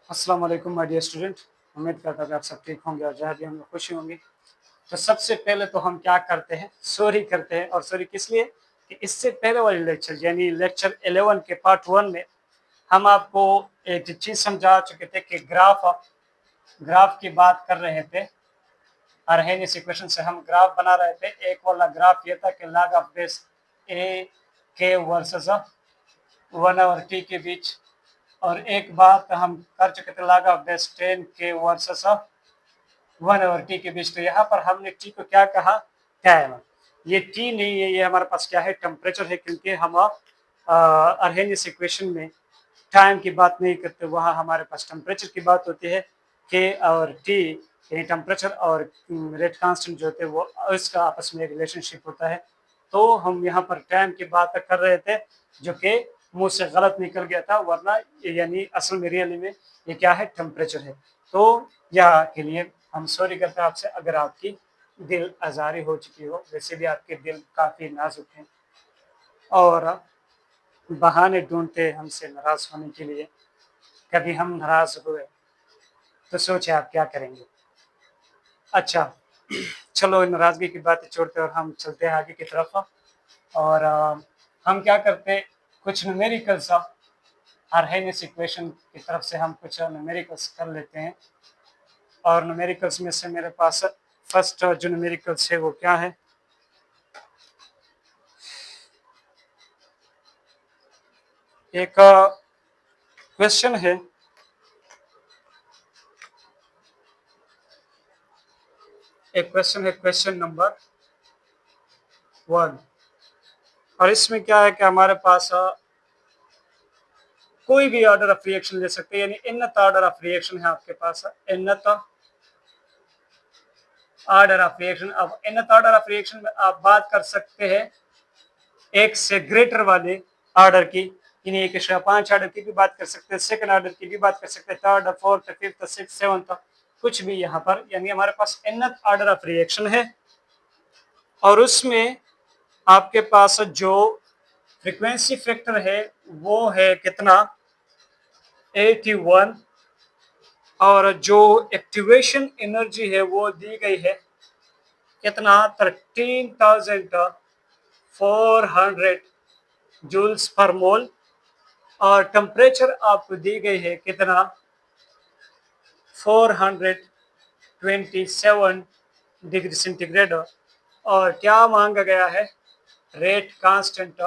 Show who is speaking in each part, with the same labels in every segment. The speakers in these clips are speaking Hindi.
Speaker 1: अस्सलाम वालेकुम माय डियर स्टूडेंट। उम्मीद करता हूँ कि आप सब ठीक होंगे और जहाँ भी होंगे खुशी होंगी। तो सबसे पहले तो हम क्या करते हैं, सॉरी करते हैं। और सॉरी किस लिए कि इससे पहले वाले लेक्चर यानी लेक्चर 11 के पार्ट 1 में हम आपको एक चीज़ समझा चुके थे कि ग्राफ की बात कर रहे थे। अरहेनियस इक्वेशन से हम ग्राफ बना रहे थे। एक वाला ग्राफ ये था कि लॉग ऑफ बेस ए के वर्सेस 1/t के बीच, और एक बात हम कर चुके थे लॉग ऑफ बेस 10 के वर्सेस 1/t के बीच। तो यहाँ पर हमने टी को क्या कहा, टाइम। ये टी नहीं है, ये हमारे पास क्या है, टेम्परेचर है, क्योंकि हम अरहेनियस इक्वेशन में टाइम की बात नहीं करते, वहाँ हमारे पास टेम्परेचर की बात होती है। के और टी यानी टेम्परेचर और रेट कांस्टेंट जो होते हैं वो इसका आपस में रिलेशनशिप होता है। तो हम यहाँ पर टाइम की बात कर रहे थे, जो कि मुंह से गलत निकल गया था, वरना यानी असल में रियली में ये क्या है, टेम्परेचर है। तो यहाँ के लिए हम सॉरी करते हैं आपसे अगर आपकी दिल आज़ारी हो चुकी हो। वैसे भी आपके दिल काफ़ी नाजुक हैं और बहाने ढूंढते हैं हमसे नाराज़ होने के लिए। कभी हम नाराज़ हुए तो सोचे आप क्या करेंगे। अच्छा, चलो नाराज़गी की बातें छोड़ते और हम चलते हैं आगे की तरफ। और हम क्या करते हैं, कुछ न्यूमेरिकल्स अरहेनियस इक्वेशन की तरफ से हम कुछ न्यूमेरिकल्स कर लेते हैं। और न्यूमेरिकल्स में से मेरे पास फर्स्ट जो न्यूमेरिकल्स है वो क्या है, एक क्वेश्चन है। एक क्वेश्चन है, क्वेश्चन नंबर 1। और इसमें क्या है कि हमारे पास कोई भी ऑर्डर ऑफ रिएक्शन ले सकते हैं, यानी इनथ ऑर्डर ऑफ रिएक्शन है आपके पास, इनथ ऑर्डर ऑफ रिएक्शन। अब इनथ ऑर्डर ऑफ रिएक्शन में आप बात कर सकते हैं एक से ग्रेटर वाले ऑर्डर की, यानी एक 5 ऑर्डर की भी बात कर सकते हैं, सेकंड ऑर्डर की भी बात कर सकते हैं, third, fourth, fifth, six, seventh, कुछ भी यहाँ पर, यानी हमारे पास nth ऑर्डर ऑफ रिएक्शन है। और उसमें आपके पास जो फ्रीक्वेंसी फैक्टर है वो है कितना, 81। और जो एक्टिवेशन एनर्जी है वो दी गई है कितना, 13,400 जूल्स पर मोल। और टेम्परेचर आपको दी गई है कितना, 427 डिग्री सेंटीग्रेड। और क्या मांगा गया है, रेट कांस्टेंट।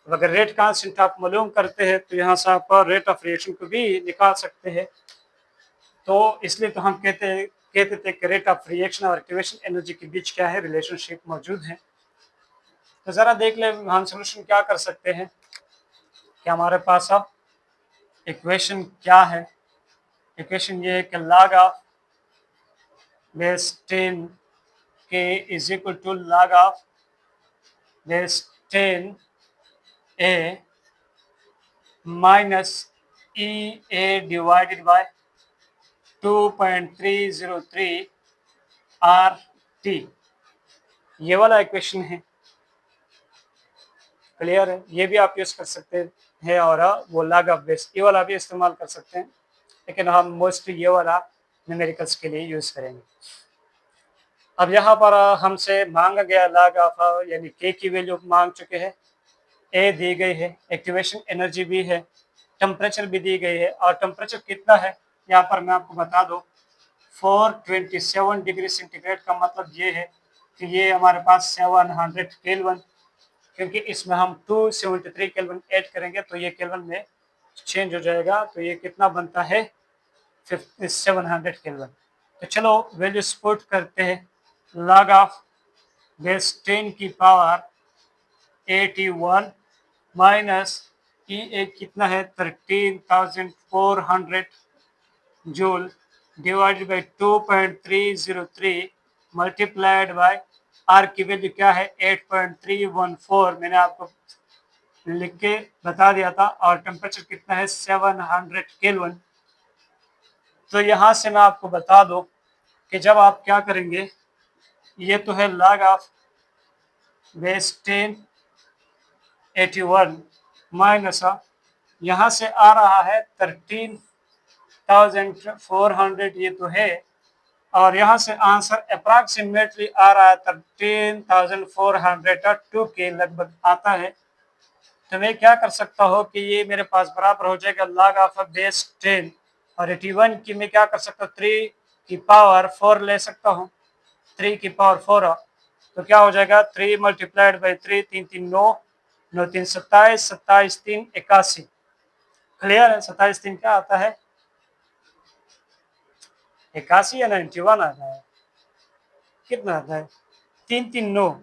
Speaker 1: अगर रेट कांस्टेंट आप मालूम करते हैं तो यहाँ से आप रेट ऑफ रिएक्शन को भी निकाल सकते हैं। तो इसलिए तो हम कहते थे कि रेट ऑफ रिएक्शन और एक्टिवेशन एनर्जी के बीच क्या है, रिलेशनशिप मौजूद है। तो ज़रा देख ले हम सोल्यूशन क्या कर सकते हैं कि हमारे पास इक्वेशन क्या है। इक्वेशन ये है कि log of base 10 k is equal to log of base 10 a minus E A divided by 2.303 R T. ये वाला इक्वेशन है, क्लियर है। ये भी आप यूज कर सकते हैं और वो log ऑफ बेस ये वाला भी इस्तेमाल कर सकते हैं, लेकिन हम मोस्टली ये वाला न्यूमेरिकल्स के लिए यूज करेंगे। अब यहाँ पर हमसे मांगा गया log ऑफ यानी के की वैल्यू मांग चुके हैं, ए दी गई है, एक्टिवेशन एनर्जी भी है, टेम्परेचर भी दी गई है। और टेम्परेचर कितना है यहाँ पर मैं आपको बता दूं, 427 डिग्री सेंटीग्रेड का मतलब ये है कि ये हमारे पास 700 केल्विन, क्योंकि इसमें हम 273 केल्विन ऐड करेंगे तो ये केल्विन में चेंज हो जाएगा। तो ये कितना बनता है, 700 केल्विन। तो चलो वैल्यूज पुट करते हैं। log ऑफ बेस 10 की पावर 81 माइनस ई ए कितना है, 13,400 joule divided by 2.303 multiplied by R की वैल्यू क्या है, 8.314। मैंने आपको लिख के बता दिया था। और टेम्परेचर कितना है, 700 केल्विन। तो यहाँ से मैं आपको बता दूं कि जब आप क्या करेंगे, ये तो है log ऑफ बेस 10 81 माइनस यहाँ से आ रहा है 13 13,400 ये तो है, और यहाँ से आंसर अप्रॉक्सीमेटली आ रहा है 13,402 के लगभग आता है। तो मैं क्या कर सकता हूँ कि ये मेरे पास बराबर हो जाएगा log ऑफ बेस 10, और 81 की मैं क्या कर सकता हूँ 3 की पावर 4 ले सकता हूँ, 3 की पावर 4। तो क्या हो जाएगा 3 मल्टीप्लाइड बाई 3, 3 3 9, 9 3 27, 27 3 81। क्लियर है? 27 3 क्या आता है? 81 या 91 आता है? कितना आता है? 3 3 9,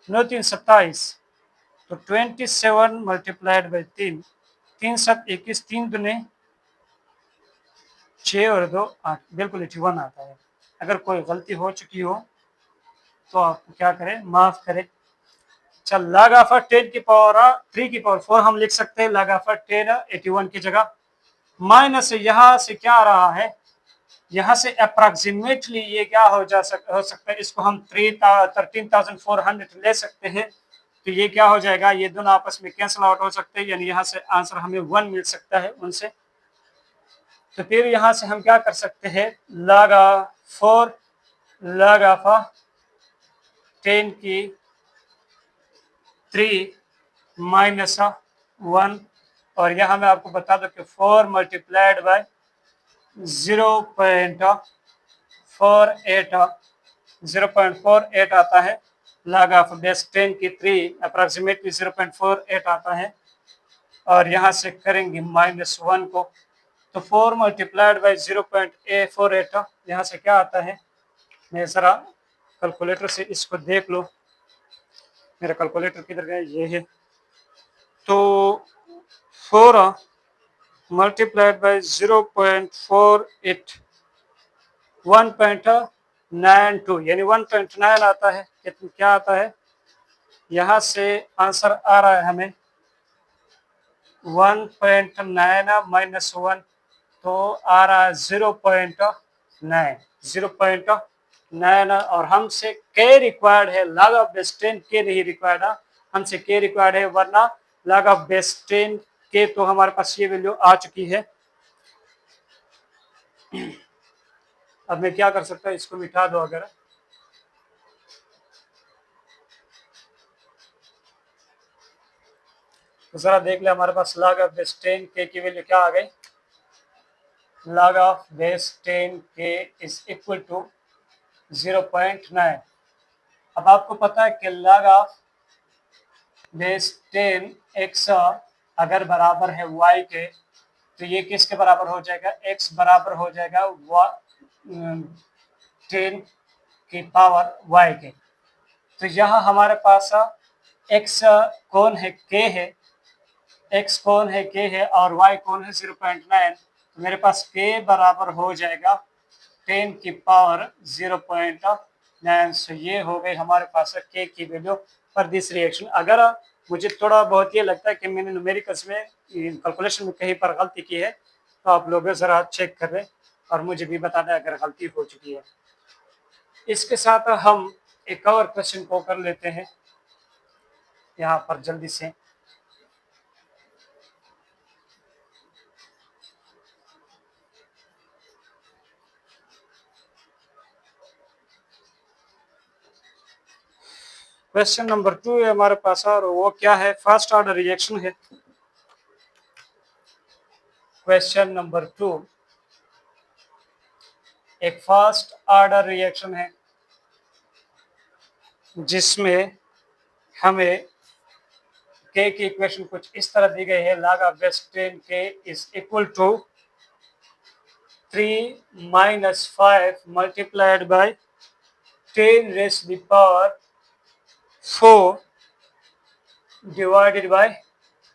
Speaker 1: 9 3 27, तो 27 मल्टीप्लाइड बाई 3, 3 7 21, 3 दूने 6 और 2 8, बिल्कुल 81 आता है। अगर कोई गलती हो चुकी हो तो आप क्या करें, माफ करें। चल log ऑफ 10 की पावर 3 की पावर 4 हम लिख सकते हैं, log ऑफ 10 81 की जगह। माइनस यहाँ से क्या आ रहा है, यहाँ से अप्रॉक्सीमेटली ये क्या हो सकता है, इसको हम 13,400 ले सकते हैं। तो ये क्या हो जाएगा, ये दोनों आपस में कैंसिल आउट हो सकते हैं, यानी यहाँ से आंसर हमें 1 मिल सकता है उनसे। तो फिर यहाँ से हम क्या कर सकते हैं, log ऑफ 4 log ऑफ 10 की 3 माइनस 1, और यहाँ मैं आपको बता दूं कि 4 मल्टीप्लाइड बाय 0.48 आता है। log ऑफ बेस 10 की 3 अप्रॉक्सीमेटली 0.48 आता है, और यहाँ से करेंगे -1 को, तो 4 मल्टीप्लाइड बाई 0.48 यहाँ से क्या आता है, मैं ज़रा कैलकुलेटर से इसको देख लो, मेरा कैलकुलेटर किधर गया, ये है। तो 4 मल्टीप्लाइड बाई 0.48 1.92 यानी 1.9 आता है। क्या आता है, यहाँ से आंसर आ रहा है हमें 1.9 माइनस 1, तो आ रहा है 0.9, और हमसे के रिक्वायर्ड है, log ऑफ बेस 10 के नहीं रिक्वायर्ड है, हमसे के रिक्वायर्ड है, वरना log ऑफ बेस 10 के तो हमारे पास ये वैल्यू आ चुकी है। अब मैं क्या कर सकता हूँ, इसको मिटा दो अगर, तो जरा देख ले हमारे पास log ऑफ बेस 10 के की वैल्यू क्या आ गई, log of base 10 K is equal to 0.9। अब आपको पता है कि log ऑफ बेस 10 x अगर बराबर है y के, तो ये किसके बराबर हो जाएगा, x बराबर हो जाएगा 10 की पावर y के। तो यहाँ हमारे पास x कौन है, k है, x कौन है, k है, और y कौन है 0.9। तो मेरे पास k बराबर हो जाएगा 10 की पावर 0.9। सो ये हो गई हमारे पास k की वैल्यू फॉर दिस रिएक्शन। अगर मुझे थोड़ा बहुत ये लगता है कि मैंने न्यूमेरिकल्स में कैलकुलेशन में कहीं पर गलती की है, तो आप लोग ज़रा चेक कर लें और मुझे भी बता दें अगर गलती हो चुकी है। इसके साथ हम एक और क्वेश्चन को कर लेते हैं यहाँ पर जल्दी से। क्वेश्चन नंबर 2 है हमारे पास, और वो क्या है, फर्स्ट ऑर्डर रिएक्शन है। क्वेश्चन नंबर 2 एक फर्स्ट ऑर्डर रिएक्शन है जिसमें हमें के की इक्वेशन कुछ इस तरह दी गई है, log of base 10 K is equal to 3 minus 5 multiplied by 10 raise the power 4 divided by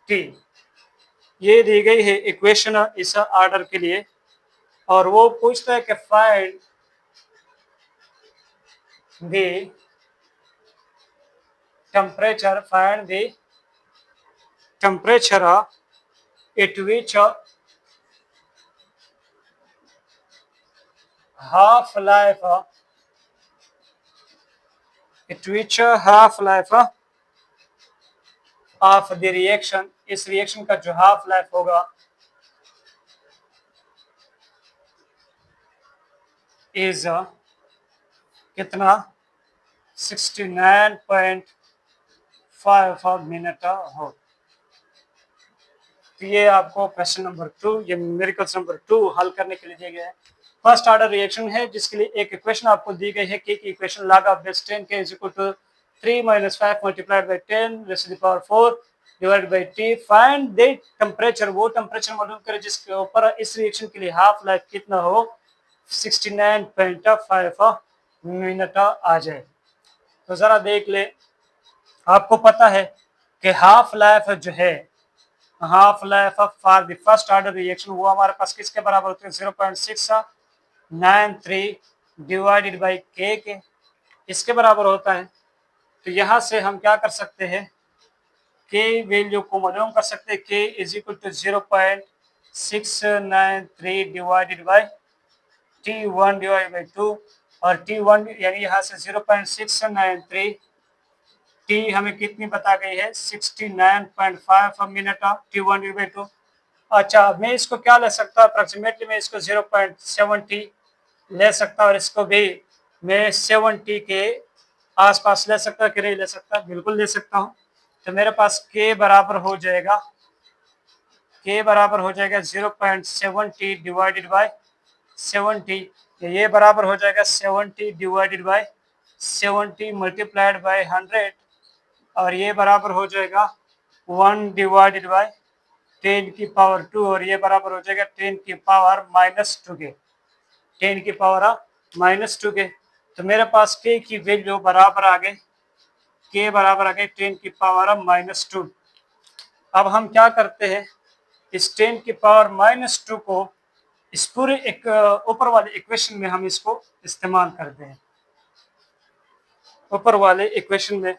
Speaker 1: t। ये दी गई है इक्वेशन इस ऑर्डर के लिए, और वो पूछता है कि find the temperature, find the temperature at which half life of the reaction, इस रिएक्शन का जो हाफ लाइफ होगा इज कितना 69.5 मिनट हो। तो ये आपको क्वेश्चन नंबर 2, ये न्यूमेरिकल्स नंबर 2 हल करने के लिए दिया गया है। फर्स्ट ऑर्डर रिएक्शन है जिसके लिए एक इक्वेशन आपको दी गई है कि equation log of base 10 K is equal to 3 - 5 multiplied by 10 raise to the power 4 divided by t। Find the temperature, वो टेंपरेचर मालूम करें जिसके ऊपर इस रिएक्शन के लिए हाफ लाइफ कितना हो 69.5 मिनट आ जाए। तो जरा देख ले, आपको पता है कि हाफ लाइफ जो है, half life for the first order reaction वो हमारे पास किसके बराबर होते हैं 0.693 डिवाइडेड बाई के इसके बराबर होता है। तो यहाँ से हम क्या कर सकते हैं, के वैल्यू को मालूम कर सकते हैं, K is equal to 0.693 divided by T1 divided by 2 और T1 यानी यहाँ से 0.693 T हमें कितनी बता गई है 69.5 मिनट T1 डिवाइड बाई 2। अच्छा, मैं इसको क्या ले सकता हूँ, अप्रॉक्सीमेटली मैं इसको 0.70 ले सकता हूँ और इसको भी मैं 70 के आसपास ले सकता हूँ कि नहीं ले सकता, बिल्कुल ले सकता हूँ। तो मेरे पास के बराबर हो जाएगा, के बराबर हो जाएगा 0.70 डिवाइडेड बाय 70, ये बराबर हो जाएगा 70 डिवाइडेड बाय 70 मल्टीप्लाइड बाय 100 और ये बराबर हो जाएगा 1 डिवाइडेड बाय 10 की पावर 2 और ये बराबर हो जाएगा 10 की पावर -2 के, 10 की पावर -2 के। तो मेरे पास के की वैल्यू बराबर आ गई, के बराबर आ गई 10 की पावर -2। अब हम क्या करते हैं, इस 10 की पावर -2 को इस पूरे एक ऊपर वाले इक्वेशन में हम इसको इस्तेमाल करते हैं, ऊपर वाले इक्वेशन में।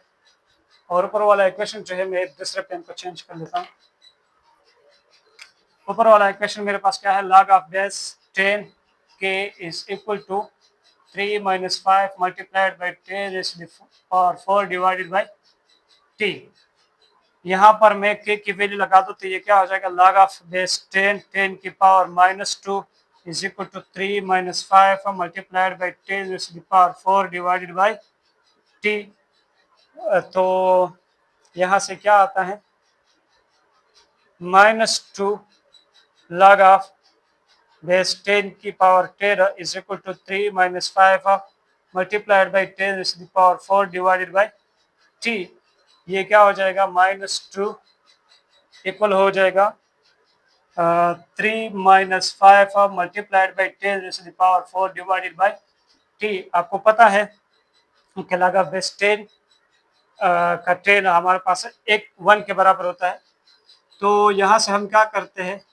Speaker 1: और ऊपर वाला इक्वेशन जो है, मैं दूसरे पेन को चेंज कर लेता हूँ। ऊपर वाला इक्वेशन मेरे पास क्या है, log of base 10 K is equal to 3 - 5 multiplied by 10 raise to the power 4 divided by t। यहाँ पर मैं के की वैल्यू लगा दूँ तो ये क्या हो जाएगा, log ऑफ बेस 10 की power -2 is equal to 3 - 5 multiplied by 10 raise to the power 4 divided by t। तो यहाँ से क्या आता है, -2 log ऑफ बेस 10 की power 10 is equal to 3 - 5 multiplied by 10 raise to the power 4 divided by t। ये क्या हो जाएगा, -2 इक्वल हो जाएगा 3 - 5 multiplied by 10 raise to the power 4 divided by t। आपको पता है कि log ऑफ बेस 10 का 10 हमारे पास 1 के बराबर होता है। तो यहाँ से हम क्या करते हैं,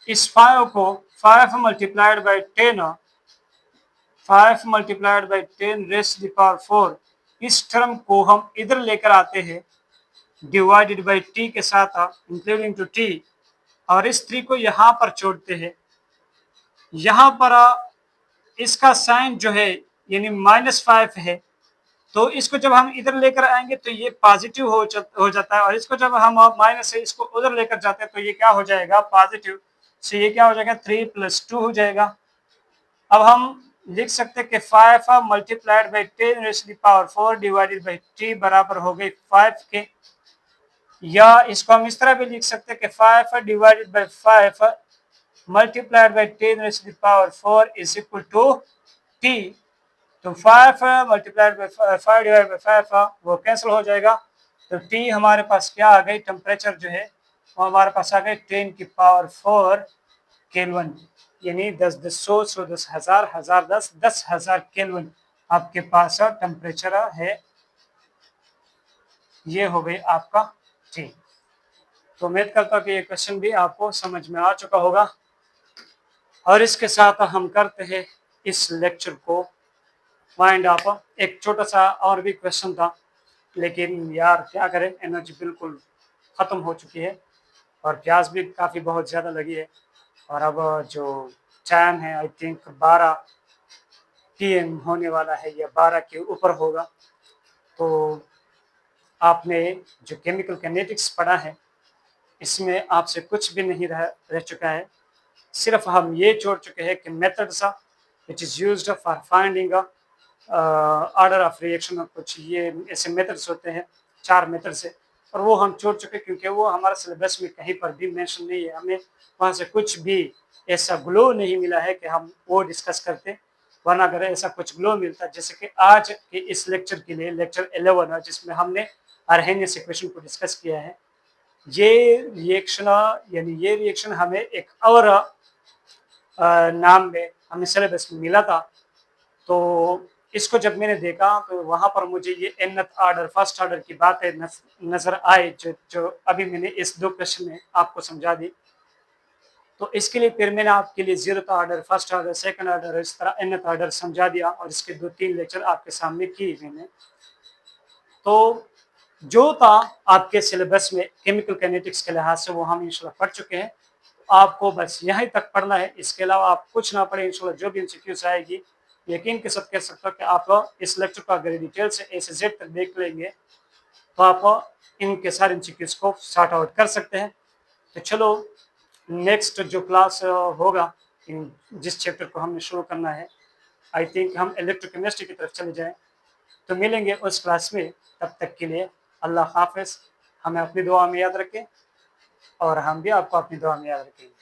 Speaker 1: इस 5 को 5 multiplied by 10 raise to the power 4 इस टर्म को हम इधर लेकर आते हैं डिवाइडेड बाई t के साथ इंक्लूडिंग टू t और इस 3 को यहाँ पर छोड़ते हैं। यहाँ पर इसका साइन जो है यानी -5 है, तो इसको जब हम इधर लेकर आएंगे तो ये पॉजिटिव हो जाता है और इसको जब हम माइनस से इसको उधर लेकर जाते हैं तो ये क्या हो जाएगा, पॉजिटिव। से ये क्या हो जाएगा, 3 + 2 हो जाएगा। अब हम लिख सकते हैं कि 5 multiplied by 10 raise to the power 4 divided by t बराबर हो गई 5 के। या इसको हम इस तरह भी लिख सकते हैं कि 5 divided by 5 multiplied by 10 raise to the power 4 is equal to t। तो 5 मल्टीप्लाइड बाई 5 डिवाइड बाई 5 वो कैंसिल हो जाएगा। तो t हमारे पास क्या आ गई, टेम्परेचर जो है वो हमारे पास आ गई 10 की पावर 4 केल्विन, यानी 10 100 10,000 1010 10,000 केल्विन आपके पास टेम्परेचर है। ये हो गई आपका t। तो उम्मीद करता हूँ कि ये क्वेश्चन भी आपको समझ में आ चुका होगा और इसके साथ हम करते हैं इस लेक्चर को वाइंड अप। एक छोटा सा और भी क्वेश्चन था, लेकिन यार क्या करें, एनर्जी बिल्कुल ख़त्म हो चुकी है और प्यास भी काफ़ी बहुत ज़्यादा लगी है और अब जो टाइम है आई थिंक 12 PM होने वाला है या 12 के ऊपर होगा। तो आपने जो केमिकल काइनेटिक्स पढ़ा है इसमें आपसे कुछ भी नहीं रह चुका है। सिर्फ हम ये छोड़ चुके हैं कि methods which is used for finding order of reaction, कुछ ये ऐसे मेथड्स होते हैं, 4 मेथड्स है, और वो हम छोड़ चुके क्योंकि वो हमारे सिलेबस में कहीं पर भी मेंशन नहीं है। हमें वहाँ से कुछ भी ऐसा ग्लो नहीं मिला है कि हम वो डिस्कस करते, वरना अगर ऐसा कुछ ग्लो मिलता, जैसे कि आज के इस लेक्चर के लिए लेक्चर 11 है जिसमें हमने अर्हेनियस इक्वेशन को डिस्कस किया है, ये रिएक्शन यानी ये रिएक्शन हमें एक और नाम में हमें सिलेबस में मिला था। तो इसको जब मैंने देखा तो वहाँ पर मुझे ये nth ऑर्डर फर्स्ट ऑर्डर की बातें नज़र आई, जो अभी मैंने इस 2 क्वेश्चन में आपको समझा दी। तो इसके लिए फिर मैंने आपके लिए 0th order, first order, second order, इस तरह nth ऑर्डर समझा दिया और इसके 2-3 लेक्चर आपके सामने किए मैंने। तो जो था आपके सिलेबस में केमिकल काइनेटिक्स के लिहाज से वो हम इंशाल्लाह पढ़ चुके हैं। आपको बस यहीं तक पढ़ना है, इसके अलावा आप कुछ ना पढ़ें। इंशाल्लाह जो भी एमसीक्यूज आएगी, यकीन के साथ कह सकता हूँ कि आप इस लेक्चर को अगर डिटेल से ए से जेड तक देख लेंगे तो आप इनके सारे एमसीक्यूज को सॉर्ट आउट कर सकते हैं। तो चलो नेक्स्ट जो क्लास होगा, जिस चैप्टर को हमने शुरू करना है, आई थिंक हम इलेक्ट्रोकेमिस्ट्री की तरफ चले जाएं। तो मिलेंगे उस क्लास में, तब तक के लिए अल्लाह हाफ़िज़। हमें अपनी दुआ में याद रखें और हम भी आपको अपनी दुआ में याद रखेंगे।